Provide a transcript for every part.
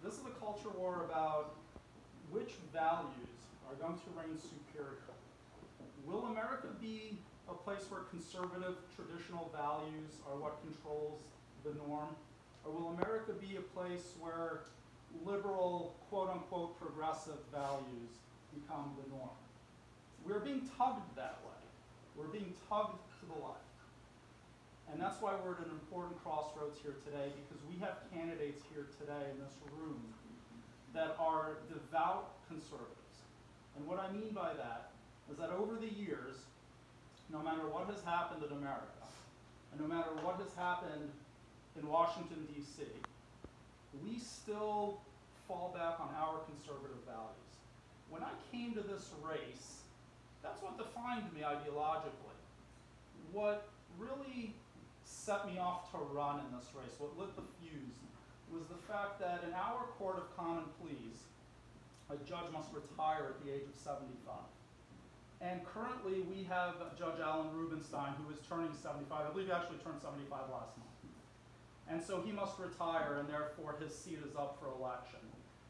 This is a culture war about which values are going to reign superior. Will America be a place where conservative traditional values are what controls the norm? Or will America be a place where liberal, quote-unquote, progressive values become the norm? We're being tugged that way. We're being tugged to the left. And that's why we're at an important crossroads here today, because we have candidates here today in this room that are devout conservatives. And what I mean by that is that over the years, no matter what has happened in America, and no matter what has happened in Washington, D.C., we still fall back on our conservative values. When I came to this race, that's what defined me ideologically. What really set me off to run in this race, what lit the fuse, was the fact that in our court of common pleas, a judge must retire at the age of 75. And currently we have Judge Alan Rubenstein, who is turning 75. I believe he actually turned 75 last month. And so he must retire, and therefore his seat is up for election.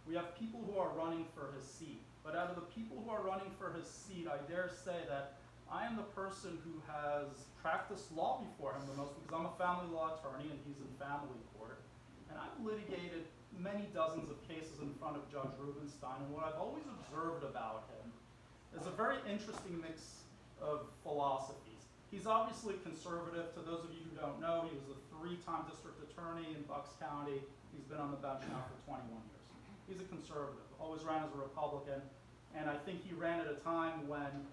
We have people who are running for his seat. But out of the people who are running for his seat, I dare say that I am the person who has practiced law before him the most, because I'm a family law attorney and he's in family court. And I've litigated many dozens of cases in front of Judge Rubenstein, and what I've always observed about him is a very interesting mix of philosophies. He's obviously conservative. To those of you who don't know, he was a 3-time district attorney in Bucks County. He's been on the bench now for 21 years. He's a conservative, always ran as a Republican, and I think he ran at a time when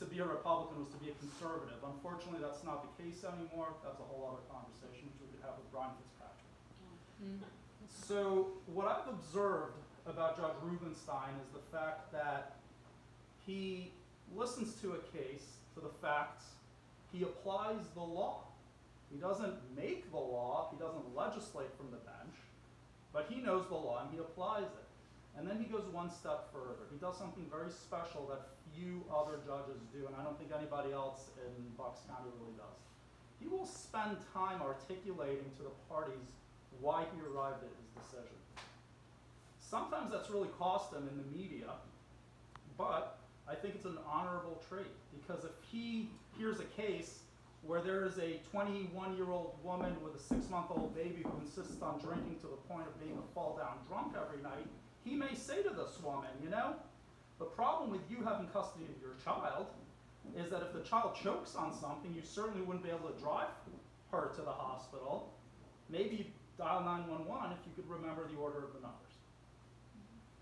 to be a Republican was to be a conservative. Unfortunately, that's not the case anymore. That's a whole other conversation, which we could have with Brian Fitzpatrick. So what I've observed about Judge Rubenstein is the fact that he listens to a case, to the facts, he applies the law. He doesn't make the law, he doesn't legislate from the bench, but he knows the law and he applies it. And then he goes one step further. He does something very special that few other judges do, and I don't think anybody else in Bucks County really does. He will spend time articulating to the parties why he arrived at his decision. Sometimes that's really cost him in the media, but I think it's an honorable trait, because if he hears a case where there is a 21-year-old woman with a 6-month-old baby who insists on drinking to the point of being a fall-down drunk every night, he may say to this woman, you know, the problem with you having custody of your child is that if the child chokes on something, you certainly wouldn't be able to drive her to the hospital. Maybe dial 911 if you could remember the order of the numbers.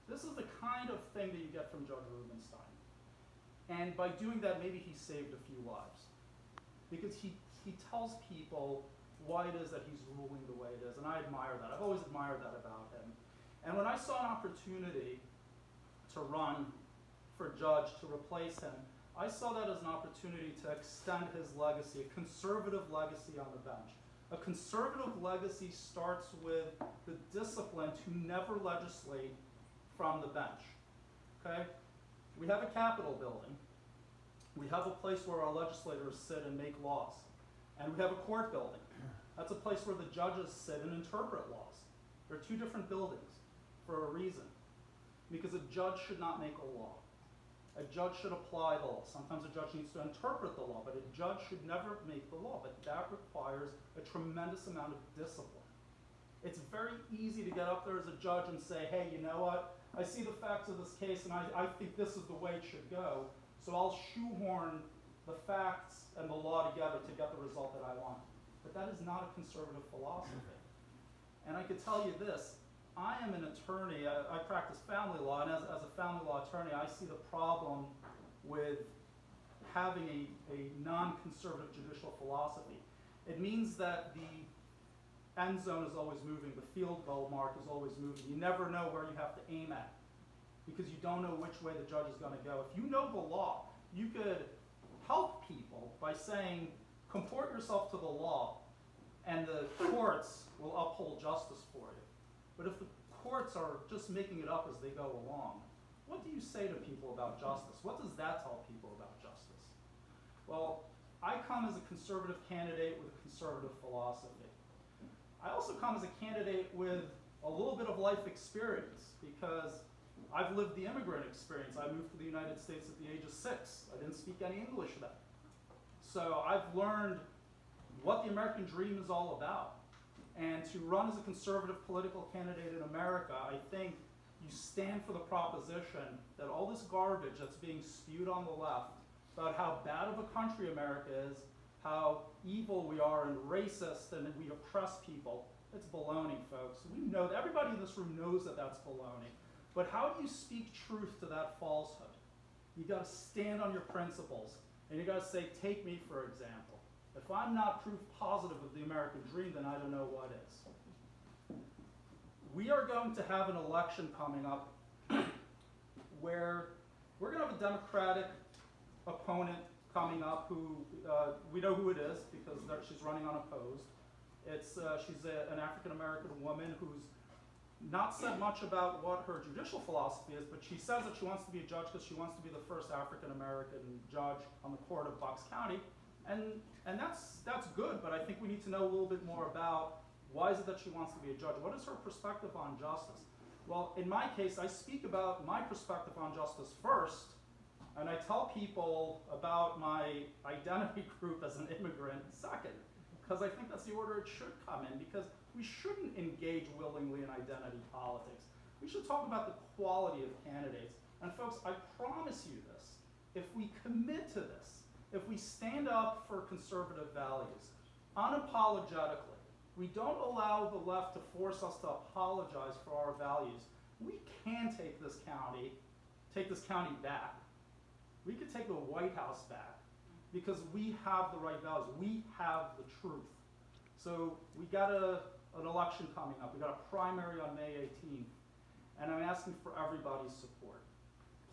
This is the kind of thing that you get from Judge Rubenstein. And by doing that, maybe he saved a few lives. Because he tells people why it is that he's ruling the way it is, and I admire that. I've always admired that about him. And when I saw an opportunity to run for judge, to replace him, I saw that as an opportunity to extend his legacy, a conservative legacy on the bench. A conservative legacy starts with the discipline to never legislate from the bench. Okay? We have a Capitol building. We have a place where our legislators sit and make laws. And we have a court building. That's a place where the judges sit and interpret laws. They're two different buildings for a reason. Because a judge should not make a law. A judge should apply the law. Sometimes a judge needs to interpret the law, but a judge should never make the law. But that requires a tremendous amount of discipline. It's very easy to get up there as a judge and say, hey, you know what? I see the facts of this case, and I think this is the way it should go, so I'll shoehorn the facts and the law together to get the result that I want. But that is not a conservative philosophy. And I could tell you this, I am an attorney, I practice family law, and as a family law attorney, I see the problem with having a non-conservative judicial philosophy. It means that the end zone is always moving, the field goal mark is always moving. You never know where you have to aim at, because you don't know which way the judge is going to go. If you know the law, you could help people by saying, comport yourself to the law, and the courts will uphold justice for you. But if the courts are just making it up as they go along, what do you say to people about justice? What does that tell people about justice? Well, I come as a conservative candidate with a conservative philosophy. I also come as a candidate with a little bit of life experience, because I've lived the immigrant experience. I moved to the United States at the age of 6. I didn't speak any English then. So I've learned what the American dream is all about. And to run as a conservative political candidate in America, I think you stand for the proposition that all this garbage that's being spewed on the left about how bad of a country America is, how evil we are and racist and that we oppress people, it's baloney, folks. We know that. Everybody in this room knows that that's baloney. But how do you speak truth to that falsehood? You got to stand on your principles, and you got to say, take me for example. If I'm not proof positive of the American dream, then I don't know what is. We are going to have an election coming up where we're going to have a Democratic opponent coming up who, we know who it is because she's running unopposed. She's an African-American woman who's not said much about what her judicial philosophy is, but she says that she wants to be a judge because she wants to be the first African-American judge on the court of Bucks County. And that's good, but I think we need to know a little bit more about why is it that she wants to be a judge? What is her perspective on justice? Well, in my case, I speak about my perspective on justice first, and I tell people about my identity group as an immigrant second, because I think that's the order it should come in, because we shouldn't engage willingly in identity politics. We should talk about the quality of candidates. And folks, I promise you this, if we commit to this, if we stand up for conservative values, unapologetically, we don't allow the left to force us to apologize for our values, we can take this county back. We could take the White House back because we have the right values. We have the truth. So we got an election coming up. We got a primary on May 18th, and I'm asking for everybody's support.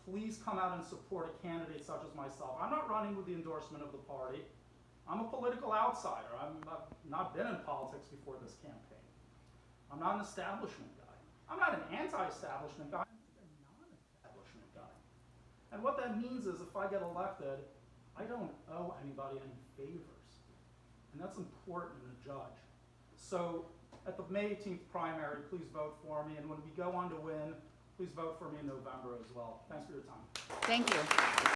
Please come out and support a candidate such as myself. I'm not running with the endorsement of the party. I'm a political outsider. I've not been in politics before this campaign. I'm not an establishment guy. I'm not an anti-establishment guy. I'm a non-establishment guy. And what that means is if I get elected, I don't owe anybody any favors. And that's important in a judge. So at the May 18th primary, please vote for me. And when we go on to win, please vote for me in November as well. Thanks for your time. Thank you.